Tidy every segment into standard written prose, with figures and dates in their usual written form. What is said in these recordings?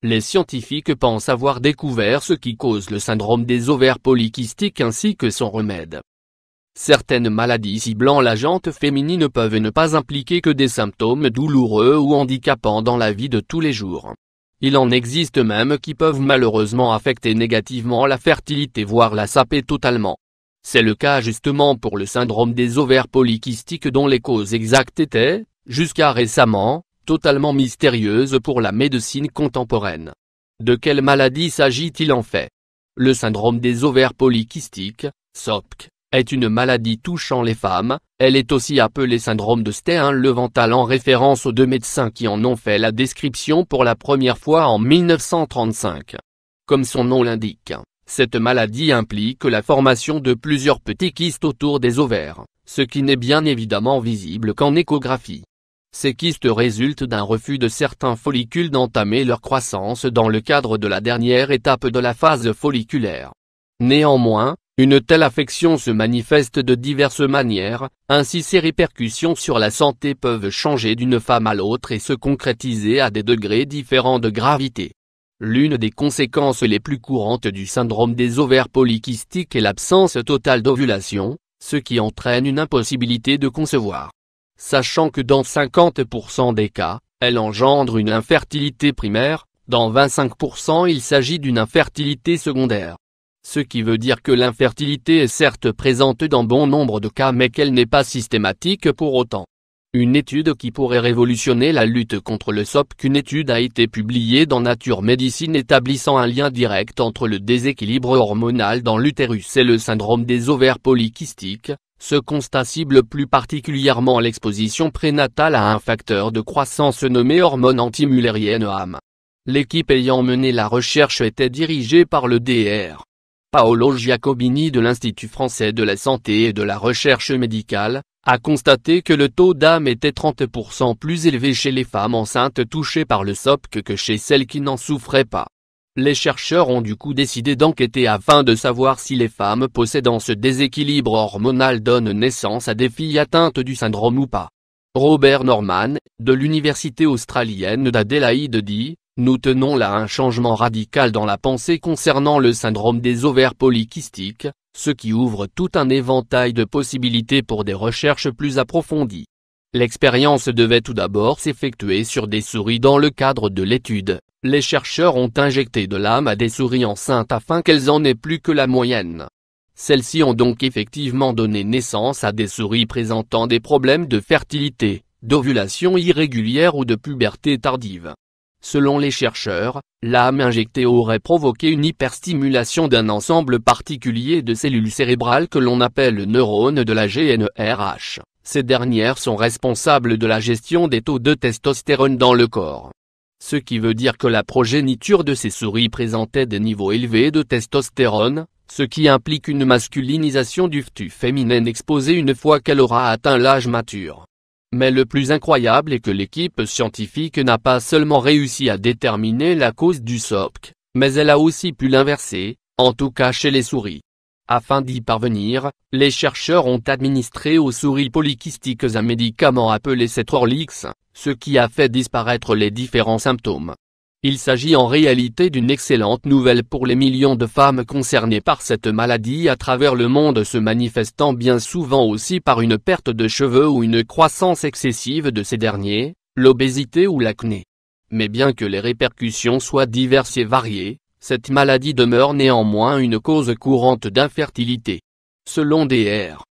Les scientifiques pensent avoir découvert ce qui cause le syndrome des ovaires polykystiques ainsi que son remède. Certaines maladies ciblant la jante féminine peuvent ne pas impliquer que des symptômes douloureux ou handicapants dans la vie de tous les jours. Il en existe même qui peuvent malheureusement affecter négativement la fertilité voire la saper totalement. C'est le cas justement pour le syndrome des ovaires polykystiques dont les causes exactes étaient, jusqu'à récemment, totalement mystérieuses pour la médecine contemporaine. De quelle maladie s'agit-il en fait? Le syndrome des ovaires polykystiques, SOPK, est une maladie touchant les femmes, elle est aussi appelée syndrome de Stéhin-Leventhal en référence aux deux médecins qui en ont fait la description pour la première fois en 1935. Comme son nom l'indique, cette maladie implique la formation de plusieurs petits kystes autour des ovaires, ce qui n'est bien évidemment visible qu'en échographie. Ces kystes résultent d'un refus de certains follicules d'entamer leur croissance dans le cadre de la dernière étape de la phase folliculaire. Néanmoins, une telle affection se manifeste de diverses manières, ainsi ses répercussions sur la santé peuvent changer d'une femme à l'autre et se concrétiser à des degrés différents de gravité. L'une des conséquences les plus courantes du syndrome des ovaires polykystiques est l'absence totale d'ovulation, ce qui entraîne une impossibilité de concevoir. Sachant que dans 50% des cas, elle engendre une infertilité primaire, dans 25% il s'agit d'une infertilité secondaire. Ce qui veut dire que l'infertilité est certes présente dans bon nombre de cas mais qu'elle n'est pas systématique pour autant. Une étude qui pourrait révolutionner la lutte contre le SOPK. Une étude a été publiée dans Nature Medicine établissant un lien direct entre le déséquilibre hormonal dans l'utérus et le syndrome des ovaires polykystiques. Ce constat cible plus particulièrement l'exposition prénatale à un facteur de croissance nommé hormone antimullérienne HAM. L'équipe ayant mené la recherche était dirigée par le Dr. Paolo Giacobini de l'Institut français de la santé et de la recherche médicale, a constaté que le taux d'HAM était 30% plus élevé chez les femmes enceintes touchées par le SOPK que chez celles qui n'en souffraient pas. Les chercheurs ont du coup décidé d'enquêter afin de savoir si les femmes possédant ce déséquilibre hormonal donnent naissance à des filles atteintes du syndrome ou pas. Robert Norman, de l'université australienne d'Adélaïde dit: nous tenons là un changement radical dans la pensée concernant le syndrome des ovaires polykystiques, ce qui ouvre tout un éventail de possibilités pour des recherches plus approfondies. L'expérience devait tout d'abord s'effectuer sur des souris. Dans le cadre de l'étude, les chercheurs ont injecté de l'HAM à des souris enceintes afin qu'elles en aient plus que la moyenne. Celles-ci ont donc effectivement donné naissance à des souris présentant des problèmes de fertilité, d'ovulation irrégulière ou de puberté tardive. Selon les chercheurs, l'HAM injectée aurait provoqué une hyperstimulation d'un ensemble particulier de cellules cérébrales que l'on appelle neurones de la GNRH. Ces dernières sont responsables de la gestion des taux de testostérone dans le corps. Ce qui veut dire que la progéniture de ces souris présentait des niveaux élevés de testostérone, ce qui implique une masculinisation du fœtus féminin exposé une fois qu'elle aura atteint l'âge mature. Mais le plus incroyable est que l'équipe scientifique n'a pas seulement réussi à déterminer la cause du SOPK, mais elle a aussi pu l'inverser, en tout cas chez les souris. Afin d'y parvenir, les chercheurs ont administré aux souris polykystiques un médicament appelé Cetrorlix, ce qui a fait disparaître les différents symptômes. Il s'agit en réalité d'une excellente nouvelle pour les millions de femmes concernées par cette maladie à travers le monde, se manifestant bien souvent aussi par une perte de cheveux ou une croissance excessive de ces derniers, l'obésité ou l'acné. Mais bien que les répercussions soient diverses et variées, cette maladie demeure néanmoins une cause courante d'infertilité. Selon Dr.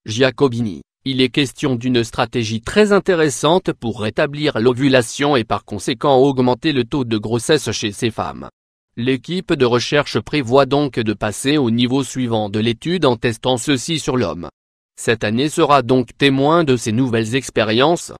Giacobini, il est question d'une stratégie très intéressante pour rétablir l'ovulation et par conséquent augmenter le taux de grossesse chez ces femmes. L'équipe de recherche prévoit donc de passer au niveau suivant de l'étude en testant ceci sur l'homme. Cette année sera donc témoin de ces nouvelles expériences.